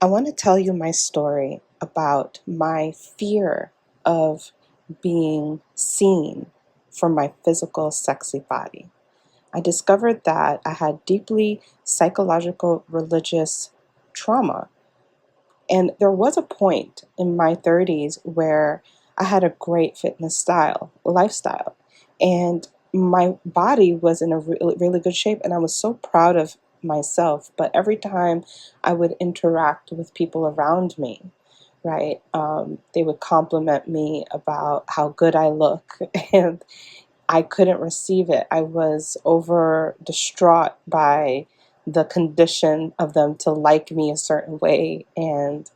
I want to tell you my story about my fear of being seen for my physical, sexy body. I discovered that I had deeply psychological, religious trauma. And there was a point in my 30s where I had a great lifestyle, and my body was in a really, really good shape, and I was so proud of myself. But every time I would interact with people around me, right, they would compliment me about how good I look, and I couldn't receive it. I was over distraught by the condition of them to like me a certain way. And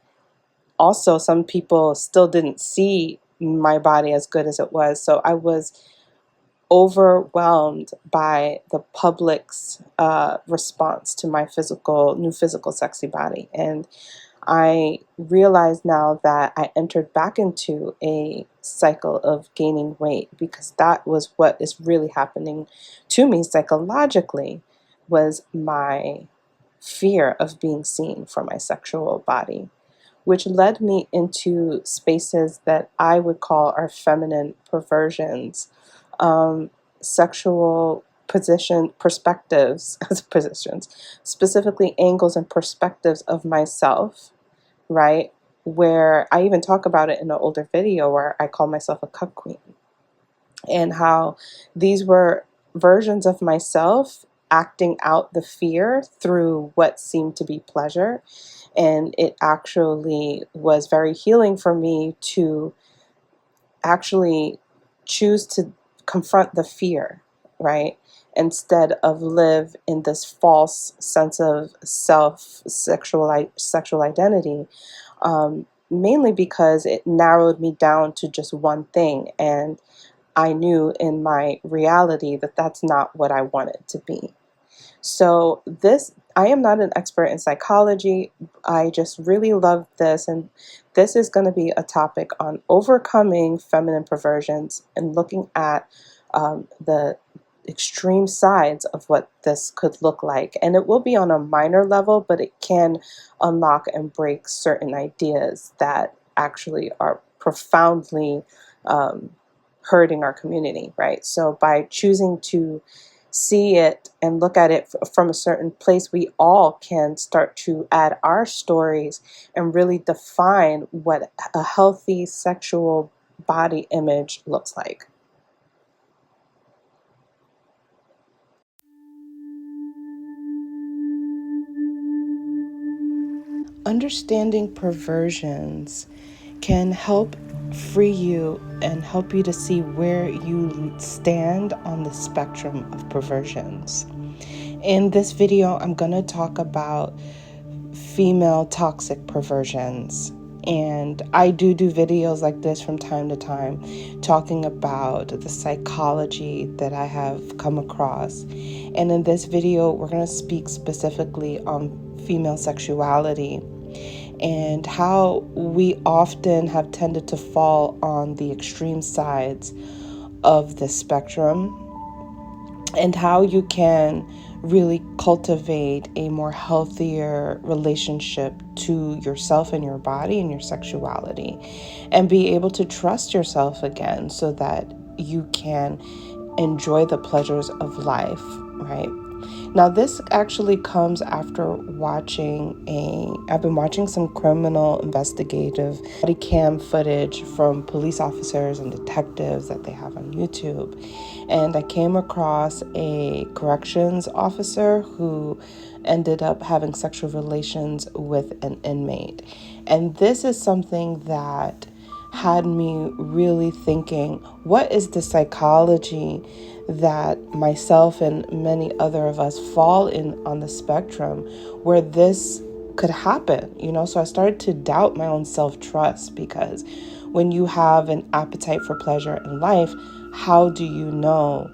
also, some people still didn't see my body as good as it was. So I was overwhelmed by the public's response to my new physical, sexy body. And I realize now that I entered back into a cycle of gaining weight because that was what is really happening to me psychologically, was my fear of being seen for my sexual body, which led me into spaces that I would call our feminine perversions, sexual positions, specifically angles and perspectives of myself, right? Where I even talk about it in an older video where I call myself a ckqueen, and how these were versions of myself acting out the fear through what seemed to be pleasure. And it actually was very healing for me to actually choose to confront the fear, right? Instead of live in this false sense of sexual identity, mainly because it narrowed me down to just one thing. And I knew in my reality that that's not what I wanted to be. So I am not an expert in psychology. I just really love this. And this is going to be a topic on overcoming feminine perversions and looking at the extreme sides of what this could look like. And it will be on a minor level, but it can unlock and break certain ideas that actually are profoundly hurting our community, right? So by choosing to see it and look at it from a certain place, we all can start to add our stories and really define what a healthy sexual body image looks like. Understanding perversions can help free you and help you to see where you stand on the spectrum of perversions. In this video, I'm going to talk about female toxic perversions. And I do videos like this from time to time, talking about the psychology that I have come across. And in this video, we're going to speak specifically on female sexuality and how we often have tended to fall on the extreme sides of the spectrum, and how you can really cultivate a more healthier relationship to yourself and your body and your sexuality, and be able to trust yourself again so that you can enjoy the pleasures of life, right? Now, this actually comes after I've been watching some criminal investigative body cam footage from police officers and detectives that they have on YouTube. And I came across a corrections officer who ended up having sexual relations with an inmate. And this is something that had me really thinking, what is the psychology that myself and many other of us fall in on the spectrum where this could happen, So I started to doubt my own self-trust, because when you have an appetite for pleasure in life, how do you know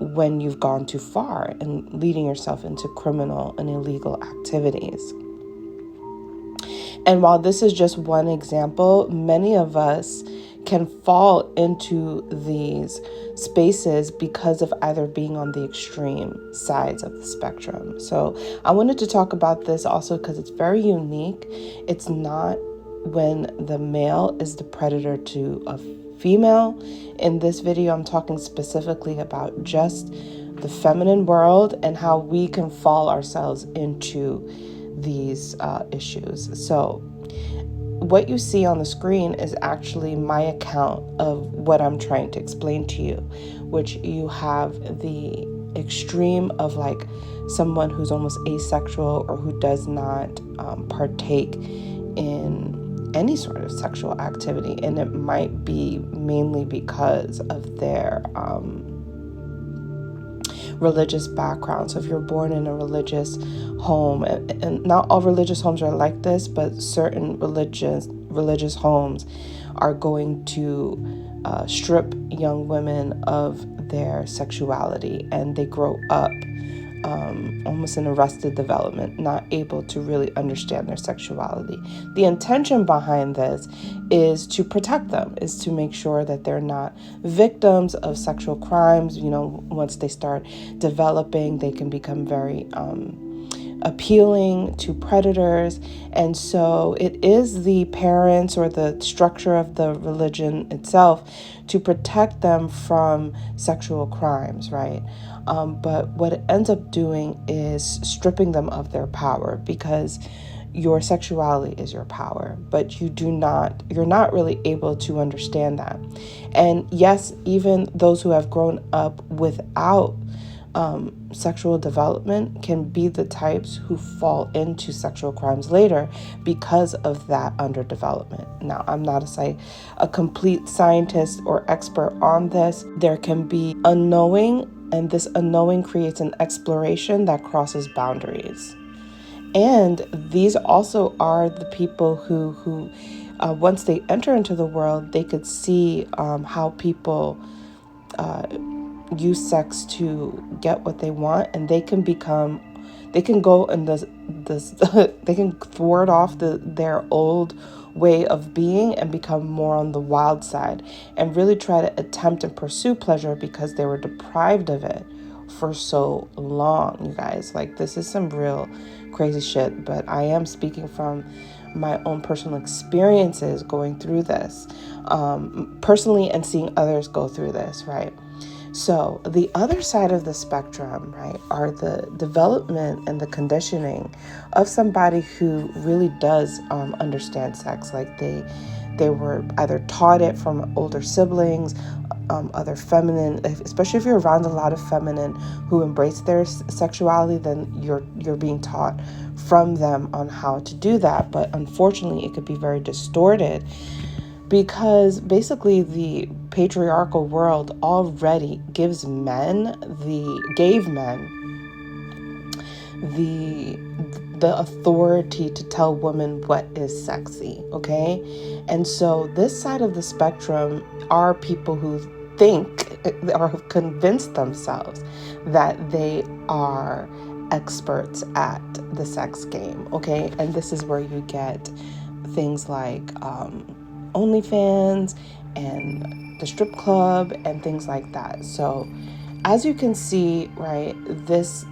when you've gone too far and leading yourself into criminal and illegal activities? And while this is just one example, many of us can fall into these spaces because of either being on the extreme sides of the spectrum. So I wanted to talk about this also because it's very unique. It's not when the male is the predator to a female. In this video, I'm talking specifically about just the feminine world and how we can fall ourselves into these issues. So what you see on the screen is actually my account of what I'm trying to explain to you, which you have the extreme of like someone who's almost asexual or who does not partake in any sort of sexual activity. And it might be mainly because of their religious background. So if you're born in a religious home, and not all religious homes are like this, but certain religious homes are going to strip young women of their sexuality, and they grow up almost in arrested development, not able to really understand their sexuality. The intention behind this is to protect them, is to make sure that they're not victims of sexual crimes. You know, once they start developing, they can become very appealing to predators. And so it is the parents or the structure of the religion itself to protect them from sexual crimes, right? But what it ends up doing is stripping them of their power, because your sexuality is your power, but you're not really able to understand that. And yes, even those who have grown up without sexual development can be the types who fall into sexual crimes later because of that underdevelopment. Now, I'm not a complete scientist or expert on this. There can be unknowing, and this unknowing creates an exploration that crosses boundaries. And these also are the people who once they enter into the world, they could see how people use sex to get what they want, and they can go in this they can thwart off their old way of being and become more on the wild side and really try to attempt and pursue pleasure because they were deprived of it for so long. You guys, like, this is some real crazy shit, but I am speaking from my own personal experiences going through this personally and seeing others go through this, right? So the other side of the spectrum, right, are the development and the conditioning of somebody who really does understand sex. Like they were either taught it from older siblings, other feminine, especially if you're around a lot of feminine who embrace their sexuality, then you're being taught from them on how to do that. But unfortunately, it could be very distorted, because basically the patriarchal world already gave men the authority to tell women what is sexy, okay? And so this side of the spectrum are people who think or have convinced themselves that they are experts at the sex game, okay? And this is where you get things like OnlyFans and the strip club and things like that. So as you can see, right, this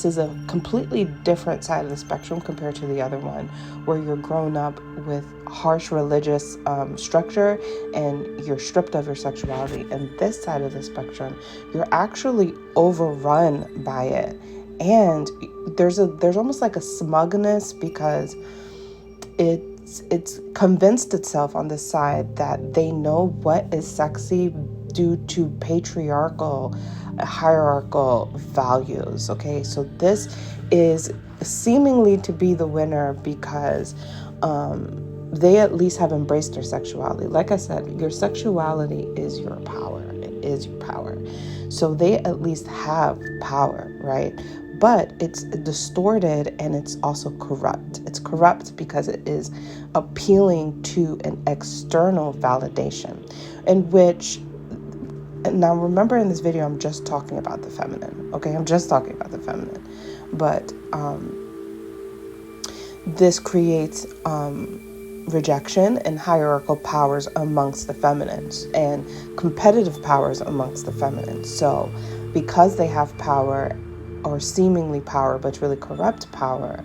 is a completely different side of the spectrum compared to the other one, where you're grown up with harsh religious structure and you're stripped of your sexuality. And this side of the spectrum, you're actually overrun by it. And there's almost like a smugness, because it's convinced itself on this side that they know what is sexy due to patriarchal, hierarchical values. Okay, so this is seemingly to be the winner because they at least have embraced their sexuality. Like I said, your sexuality is your power. It is your power. So they at least have power, right? But it's distorted and it's also corrupt. It's corrupt because it is appealing to an external validation, in which, and now remember, in this video, I'm just talking about the feminine, okay? I'm just talking about the feminine. But this creates rejection and hierarchical powers amongst the feminines and competitive powers amongst the feminines. So because they have power, or seemingly power, but it's really corrupt power,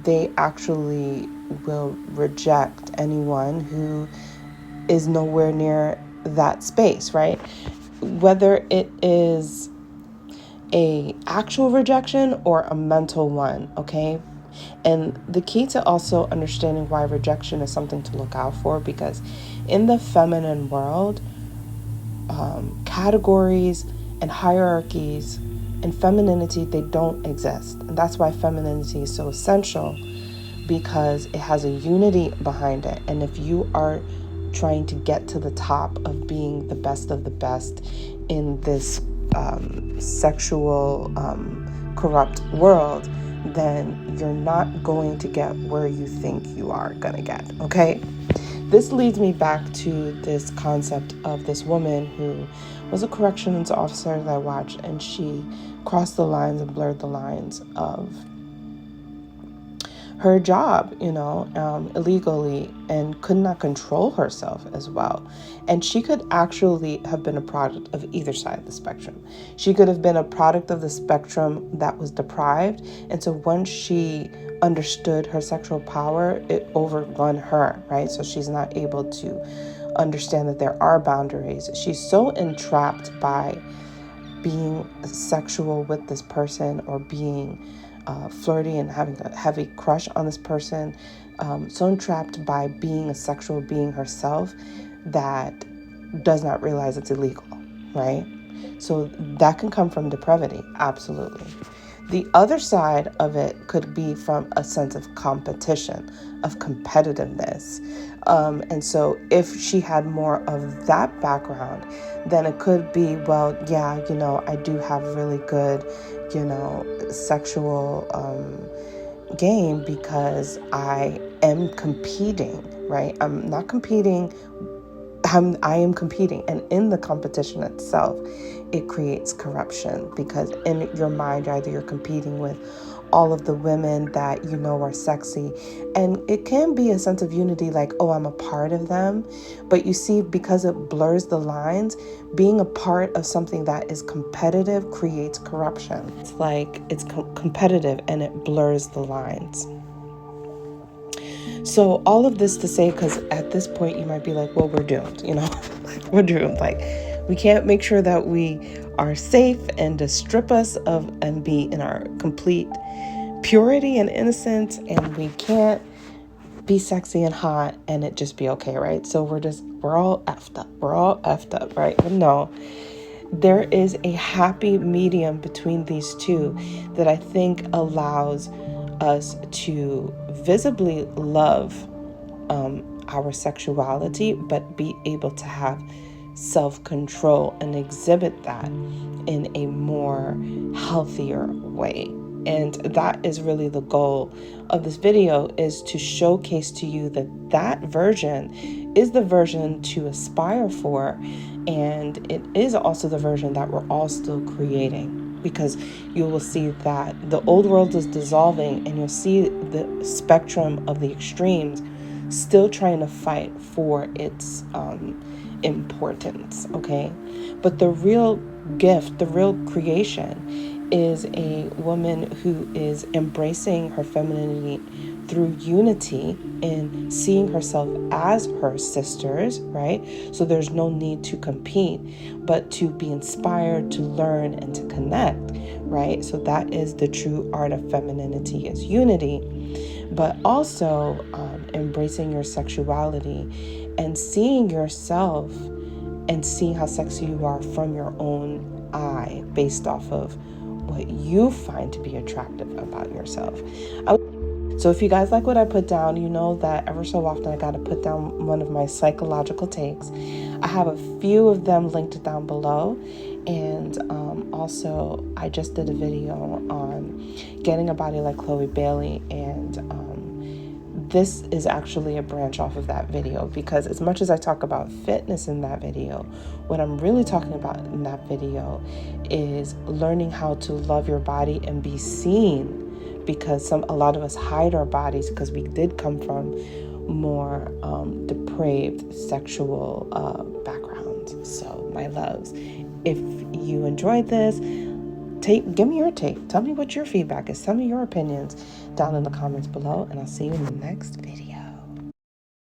they actually will reject anyone who is nowhere near that space, right? Whether it is a actual rejection or a mental one, okay? And the key to also understanding why rejection is something to look out for, because in the feminine world, categories and hierarchies and femininity, they don't exist. And that's why femininity is so essential, because it has a unity behind it. And if you are trying to get to the top of being the best of the best in this sexual corrupt world, then you're not going to get where you think you are going to get, okay? This leads me back to this concept of this woman who was a corrections officer that I watched, and she crossed the lines and blurred the lines of her job, illegally, and could not control herself as well. And she could actually have been a product of either side of the spectrum. She could have been a product of the spectrum that was deprived. And so once she understood her sexual power, it overrun her, right? So she's not able to understand that there are boundaries. She's so entrapped by being sexual with this person, or being flirty and having a heavy crush on this person, so entrapped by being a sexual being herself, that does not realize it's illegal, right? So that can come from depravity, absolutely. The other side of it could be from a sense of competition, of competitiveness. And so if she had more of that background, then it could be, well, yeah, I do have really good, sexual game, because I am competing, right? I'm not competing. I am competing, and in the competition itself, it creates corruption, because in your mind, either you're competing with all of the women that are sexy, and it can be a sense of unity, like, oh, I'm a part of them, but you see, because it blurs the lines, being a part of something that is competitive creates corruption. It's like it's competitive and it blurs the lines. So all of this to say, because at this point you might be like, well, we're doomed, we're doomed. Like, we can't make sure that we are safe and to strip us of and be in our complete purity and innocence, and we can't be sexy and hot and it just be okay, right? So we're all effed up. We're all effed up, right? But no, there is a happy medium between these two that I think allows us to visibly love our sexuality, but be able to have self-control and exhibit that in a more healthier way. And that is really the goal of this video, is to showcase to you that version is the version to aspire for, and it is also the version that we're all still creating, because you will see that the old world is dissolving, and you'll see the spectrum of the extremes still trying to fight for its importance, okay? But the real gift, the real creation, is a woman who is embracing her femininity through unity in seeing herself as her sisters, right? So there's no need to compete, but to be inspired, to learn, and to connect, right? So that is the true art of femininity, is unity, but also embracing your sexuality and seeing yourself and seeing how sexy you are from your own eye, based off of what you find to be attractive about yourself. So if you guys like what I put down, you know that ever so often I got to put down one of my psychological takes. I have a few of them linked down below. And also, I just did a video on getting a body like Chloe Bailey, and this is actually a branch off of that video, because as much as I talk about fitness in that video, what I'm really talking about in that video is learning how to love your body and be seen because a lot of us hide our bodies because we did come from more depraved sexual backgrounds. So, my loves, if you enjoyed this, give me your take. Tell me what your feedback is. Tell me your opinions down in the comments below, and I'll see you in the next video.